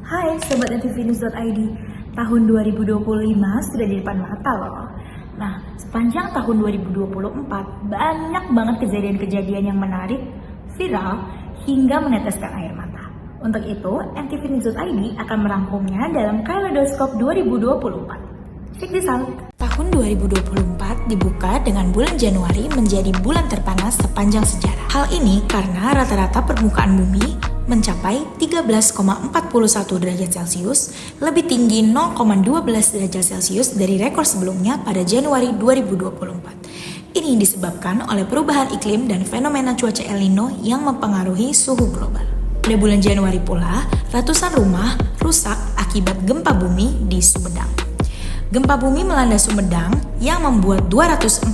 Hai Sobat NTVnews.id, tahun 2025 sudah di depan mata loh. Nah, sepanjang tahun 2024 banyak banget kejadian-kejadian yang menarik, viral, hingga meneteskan air mata. Untuk itu, NTVnews.id akan merangkumnya dalam Kaleidoskop 2024. Check this out! Tahun 2024 dibuka dengan bulan Januari menjadi bulan terpanas sepanjang sejarah. Hal ini karena rata-rata permukaan bumi mencapai 13,41 derajat Celcius, lebih tinggi 0,12 derajat Celcius dari rekor sebelumnya pada Januari 2024. Ini disebabkan oleh perubahan iklim dan fenomena cuaca El Nino yang mempengaruhi suhu global. Pada bulan Januari pula, ratusan rumah rusak akibat gempa bumi di Sumedang. Gempa bumi melanda Sumedang yang membuat 248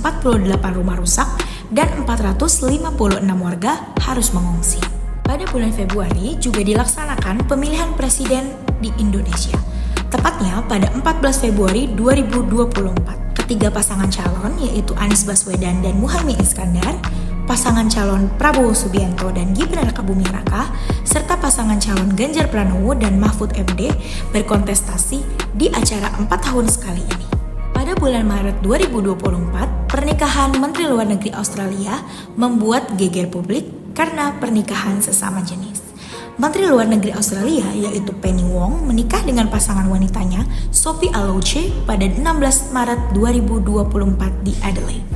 rumah rusak dan 456 warga harus mengungsi. Pada bulan Februari juga dilaksanakan pemilihan presiden di Indonesia, tepatnya pada 14 Februari 2024. Ketiga pasangan calon yaitu Anies Baswedan dan Muhaimin Iskandar, pasangan calon Prabowo Subianto dan Gibran Rakabuming Raka, serta pasangan calon Ganjar Pranowo dan Mahfud MD berkontestasi di acara 4 tahun sekali ini. Pada bulan Maret 2024, pernikahan Menteri Luar Negeri Australia membuat geger publik karena pernikahan sesama jenis. Menteri Luar Negeri Australia yaitu Penny Wong menikah dengan pasangan wanitanya Sophie Alouche pada 16 Maret 2024 di Adelaide.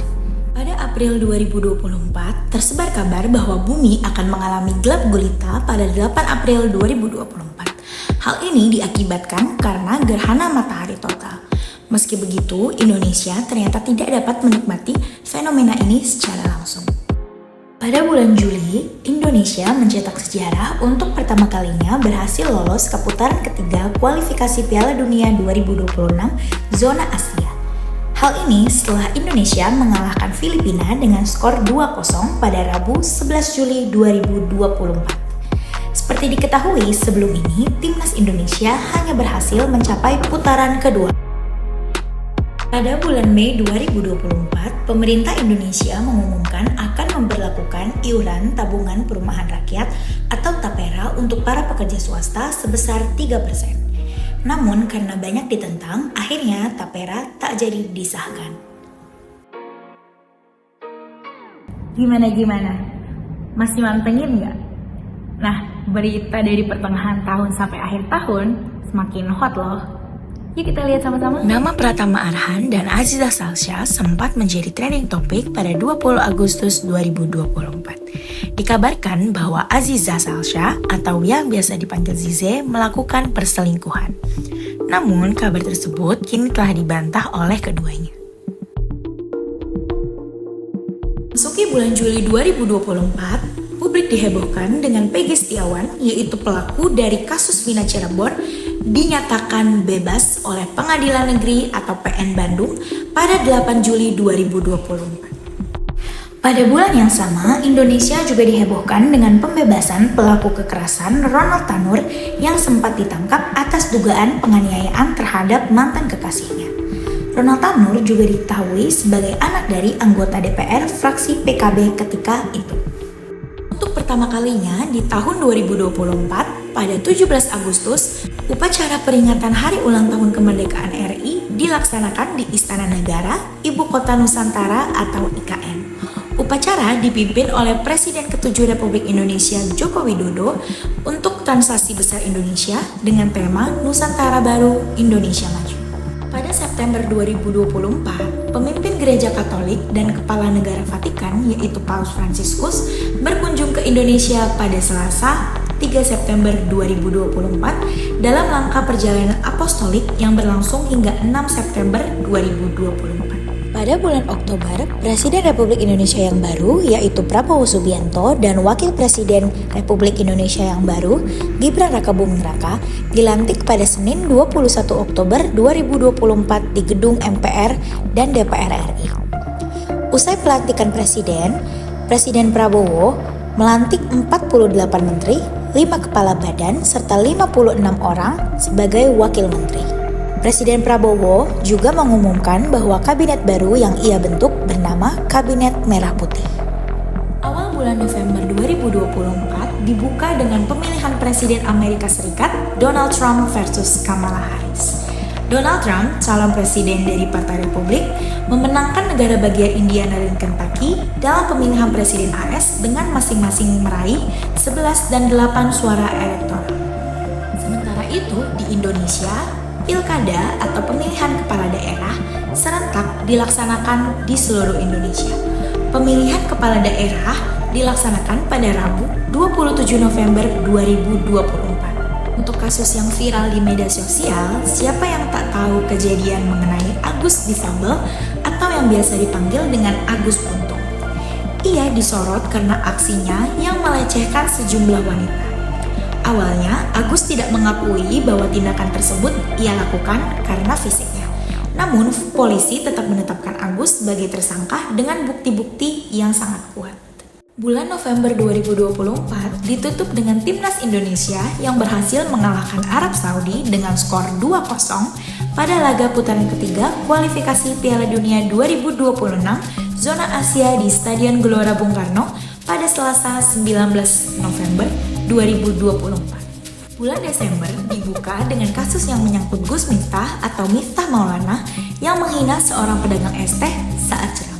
Pada April 2024, tersebar kabar bahwa bumi akan mengalami gelap gulita pada 8 April 2024. Hal ini diakibatkan karena gerhana matahari total. Meski begitu, Indonesia ternyata tidak dapat menikmati fenomena ini secara langsung. Pada bulan Juli, Indonesia mencetak sejarah untuk pertama kalinya berhasil lolos ke putaran ketiga kualifikasi Piala Dunia 2026 zona Asia. Hal ini setelah Indonesia mengalahkan Filipina dengan skor 2-0 pada Rabu 11 Juli 2024. Seperti diketahui sebelum ini, timnas Indonesia hanya berhasil mencapai putaran kedua. Pada bulan Mei 2024, pemerintah Indonesia mengumumkan akan memberlakukan iuran tabungan perumahan rakyat atau TAPERA untuk para pekerja swasta sebesar 3%. Namun karena banyak ditentang, akhirnya TAPERA tak jadi disahkan. Gimana? Masih mantengin nggak? Nah, berita dari pertengahan tahun sampai akhir tahun semakin hot loh. Yuk kita lihat sama-sama. Nama Pratama Arhan dan Aziza Salsya sempat menjadi trending topik pada 20 Agustus 2024. Dikabarkan bahwa Aziza Salsya atau yang biasa dipanggil Zize melakukan perselingkuhan. Namun kabar tersebut kini telah dibantah oleh keduanya. Masuki bulan Juli 2024, publik dihebohkan dengan Peggy Setiawan yaitu pelaku dari kasus Vina Cirebon dinyatakan bebas oleh Pengadilan Negeri atau PN Bandung pada 8 Juli 2024. Pada bulan yang sama, Indonesia juga dihebohkan dengan pembebasan pelaku kekerasan Ronald Tanur yang sempat ditangkap atas dugaan penganiayaan terhadap mantan kekasihnya. Ronald Tanur juga diketahui sebagai anak dari anggota DPR fraksi PKB ketika itu. Untuk pertama kalinya di tahun 2024, pada 17 Agustus, upacara peringatan Hari Ulang Tahun Kemerdekaan RI dilaksanakan di Istana Negara, Ibu Kota Nusantara atau IKN. Upacara dipimpin oleh Presiden ke-7 Republik Indonesia Joko Widodo untuk Transaksi Besar Indonesia dengan tema Nusantara Baru Indonesia Maju. Pada September 2024, pemimpin Gereja Katolik dan Kepala Negara Vatikan yaitu Paus Fransiskus berkunjung ke Indonesia pada Selasa 3 September 2024 dalam rangka perjalanan apostolik yang berlangsung hingga 6 September 2024. Pada bulan Oktober, Presiden Republik Indonesia yang baru yaitu Prabowo Subianto dan Wakil Presiden Republik Indonesia yang baru Gibran Rakabuming Raka dilantik pada Senin 21 Oktober 2024 di gedung MPR dan DPR RI. Usai pelantikan Presiden Prabowo melantik 48 menteri, 5 kepala badan, serta 56 orang sebagai wakil menteri. Presiden Prabowo juga mengumumkan bahwa kabinet baru yang ia bentuk bernama Kabinet Merah Putih. Awal bulan bulan November 2024 dibuka dengan pemilihan Presiden Amerika Serikat Donald Trump versus Kamala Harris. Donald Trump, calon presiden dari Partai Republik, memenangkan negara bagian Indiana dan Kentucky dalam pemilihan presiden AS dengan masing-masing meraih 11 dan 8 suara elektoral. Sementara itu, di Indonesia, pilkada atau pemilihan kepala daerah serentak dilaksanakan di seluruh Indonesia. Pemilihan kepala daerah dilaksanakan pada Rabu 27 November 2024. Untuk kasus yang viral di media sosial, siapa yang tak tahu kejadian mengenai Agus difabel atau yang biasa dipanggil dengan Agus Buntung. Ia disorot karena aksinya yang melecehkan sejumlah wanita. Awalnya, Agus tidak mengakui bahwa tindakan tersebut ia lakukan karena fisiknya. Namun, polisi tetap menetapkan Agus sebagai tersangka dengan bukti-bukti yang sangat kuat. Bulan November 2024 ditutup dengan timnas Indonesia yang berhasil mengalahkan Arab Saudi dengan skor 2-0 pada laga putaran ketiga kualifikasi Piala Dunia 2026 zona Asia di Stadion Gelora Bung Karno pada Selasa 19 November 2024. Bulan Desember dibuka dengan kasus yang menyangkut Gus Miftah atau Miftah Maulana yang menghina seorang pedagang es teh saat ceramah.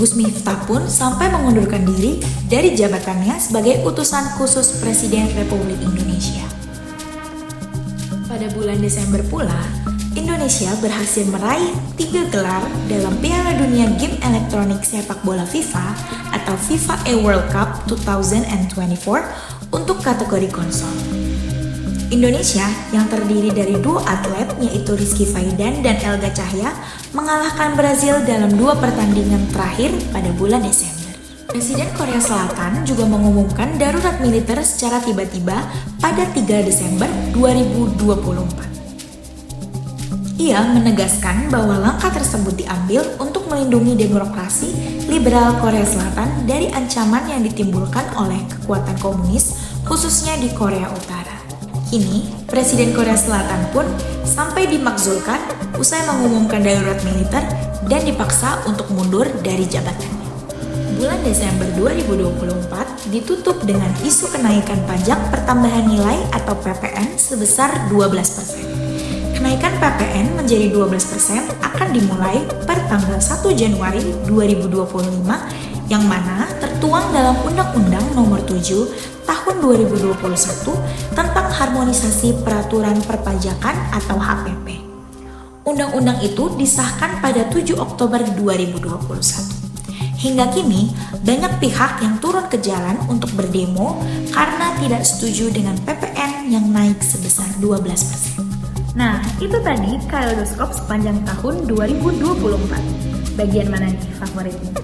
Gus Miftah pun sampai mengundurkan diri dari jabatannya sebagai utusan khusus Presiden Republik Indonesia. Pada bulan Desember pula, Indonesia berhasil meraih 3 gelar dalam Piala Dunia Game Elektronik Sepak Bola FIFA atau FIFA World Cup 2024 untuk kategori konsol. Indonesia yang terdiri dari 2 atlet yaitu Rizky Faidan dan Elga Cahya mengalahkan Brazil dalam 2 pertandingan terakhir pada bulan Desember. Presiden Korea Selatan juga mengumumkan darurat militer secara tiba-tiba pada 3 Desember 2024. Ia menegaskan bahwa langkah tersebut diambil untuk melindungi demokrasi liberal Korea Selatan dari ancaman yang ditimbulkan oleh kekuatan komunis khususnya di Korea Utara. Kini, Presiden Korea Selatan pun sampai dimakzulkan usai mengumumkan darurat militer dan dipaksa untuk mundur dari jabatannya. Bulan Desember 2024 ditutup dengan isu kenaikan pajak pertambahan nilai atau PPN sebesar 12%. Kenaikan PPN menjadi 12% akan dimulai per tanggal 1 Januari 2025 yang mana tertuang dalam Undang-Undang Nomor 7 Tahun 2021 tentang Harmonisasi Peraturan Perpajakan atau HPP. Undang-undang itu disahkan pada 7 Oktober 2021. Hingga kini, banyak pihak yang turun ke jalan untuk berdemo karena tidak setuju dengan PPN yang naik sebesar 12%. Nah, itu tadi Kaleidoskop sepanjang tahun 2024. Bagian mana nih favoritnya?